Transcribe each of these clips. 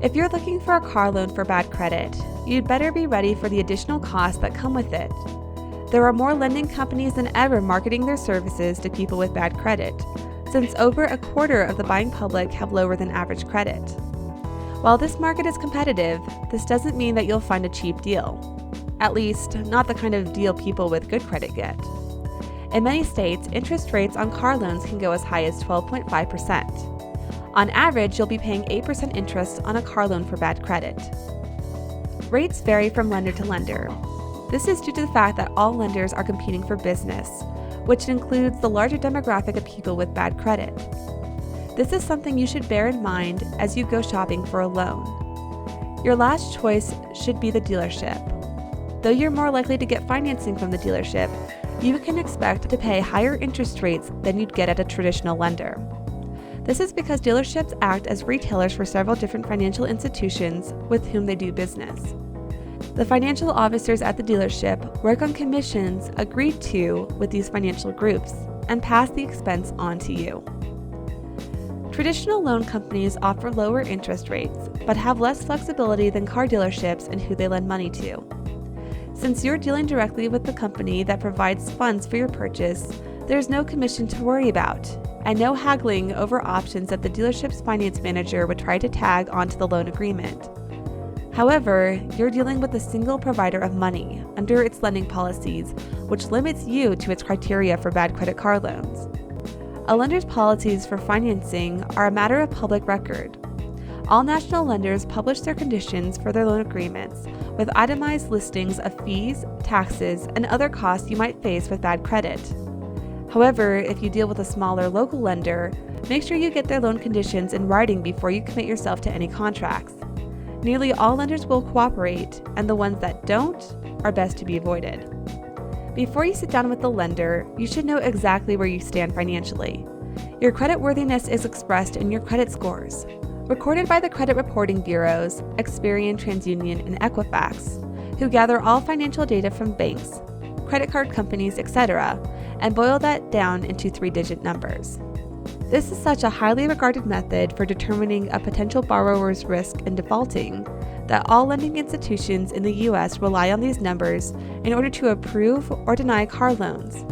If you're looking for a car loan for bad credit, you'd better be ready for the additional costs that come with it. There are more lending companies than ever marketing their services to people with bad credit, since over a quarter of the buying public have lower than average credit. While this market is competitive, this doesn't mean that you'll find a cheap deal. At least, not the kind of deal people with good credit get. In many states, interest rates on car loans can go as high as 12.5%. On average, you'll be paying 8% interest on a car loan for bad credit. Rates vary from lender to lender. This is due to the fact that all lenders are competing for business, which includes the larger demographic of people with bad credit. This is something you should bear in mind as you go shopping for a loan. Your last choice should be the dealership. Though you're more likely to get financing from the dealership, you can expect to pay higher interest rates than you'd get at a traditional lender. This is because dealerships act as retailers for several different financial institutions with whom they do business. The financial officers at the dealership work on commissions agreed to with these financial groups and pass the expense on to you. Traditional loan companies offer lower interest rates, but have less flexibility than car dealerships in who they lend money to. Since you're dealing directly with the company that provides funds for your purchase, there's no commission to worry about, and no haggling over options that the dealership's finance manager would try to tag onto the loan agreement. However, you're dealing with a single provider of money under its lending policies, which limits you to its criteria for bad credit car loans. A lender's policies for financing are a matter of public record. All national lenders publish their conditions for their loan agreements, with itemized listings of fees, taxes, and other costs you might face with bad credit. However, if you deal with a smaller local lender, make sure you get their loan conditions in writing before you commit yourself to any contracts. Nearly all lenders will cooperate, and the ones that don't are best to be avoided. Before you sit down with the lender, you should know exactly where you stand financially. Your creditworthiness is expressed in your credit scores, recorded by the credit reporting bureaus, Experian, TransUnion, and Equifax, who gather all financial data from banks, credit card companies, etc., and boil that down into 3-digit numbers. This is such a highly regarded method for determining a potential borrower's risk in defaulting that all lending institutions in the U.S. rely on these numbers in order to approve or deny car loans.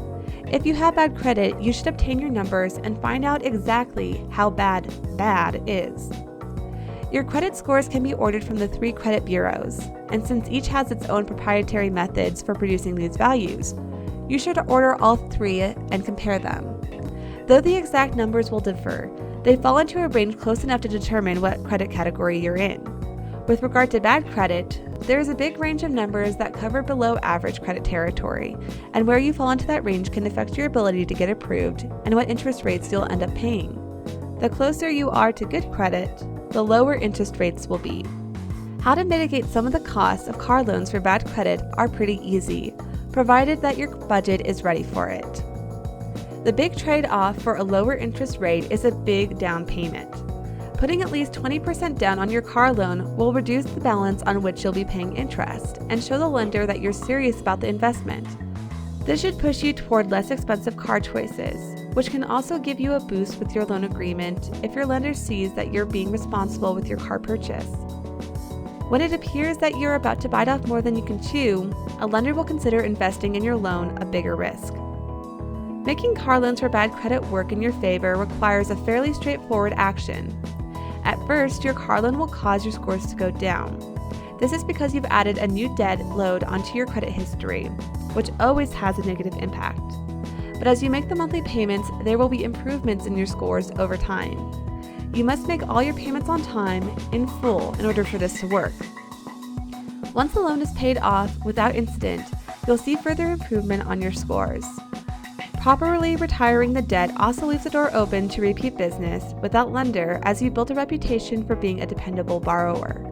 If you have bad credit, you should obtain your numbers and find out exactly how bad is. Your credit scores can be ordered from the 3 credit bureaus, and since each has its own proprietary methods for producing these values, you should order all 3 and compare them. Though the exact numbers will differ, they fall into a range close enough to determine what credit category you're in. With regard to bad credit, there is a big range of numbers that cover below average credit territory, and where you fall into that range can affect your ability to get approved and what interest rates you'll end up paying. The closer you are to good credit, the lower interest rates will be. How to mitigate some of the costs of car loans for bad credit are pretty easy, provided that your budget is ready for it. The big trade-off for a lower interest rate is a big down payment. Putting at least 20% down on your car loan will reduce the balance on which you'll be paying interest and show the lender that you're serious about the investment. This should push you toward less expensive car choices, which can also give you a boost with your loan agreement if your lender sees that you're being responsible with your car purchase. When it appears that you're about to bite off more than you can chew, a lender will consider investing in your loan a bigger risk. Making car loans for bad credit work in your favor requires a fairly straightforward action. At first, your car loan will cause your scores to go down. This is because you've added a new debt load onto your credit history, which always has a negative impact. But as you make the monthly payments, there will be improvements in your scores over time. You must make all your payments on time, in full, in order for this to work. Once the loan is paid off without incident, you'll see further improvement on your scores. Properly retiring the debt also leaves the door open to repeat business with that lender as you build a reputation for being a dependable borrower.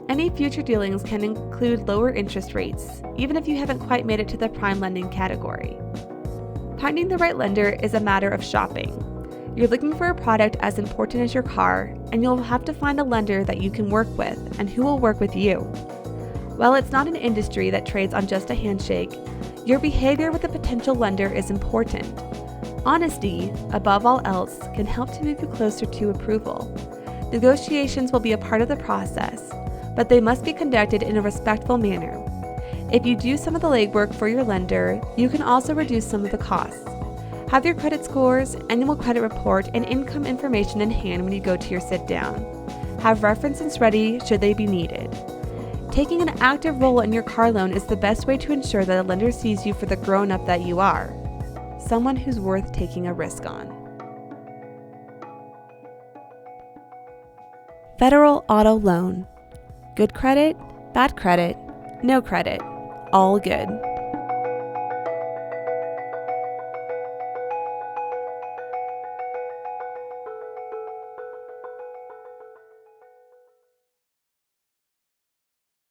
Any future dealings can include lower interest rates, even if you haven't quite made it to the prime lending category. Finding the right lender is a matter of shopping. You're looking for a product as important as your car, and you'll have to find a lender that you can work with and who will work with you. While it's not an industry that trades on just a handshake, your behavior with a potential lender is important. Honesty, above all else, can help to move you closer to approval. Negotiations will be a part of the process, but they must be conducted in a respectful manner. If you do some of the legwork for your lender, you can also reduce some of the costs. Have your credit scores, annual credit report, and income information in hand when you go to your sit-down. Have references ready should they be needed. Taking an active role in your car loan is the best way to ensure that a lender sees you for the grown-up that you are, someone who's worth taking a risk on. Federal Auto Loan. Good credit, bad credit, no credit, all good.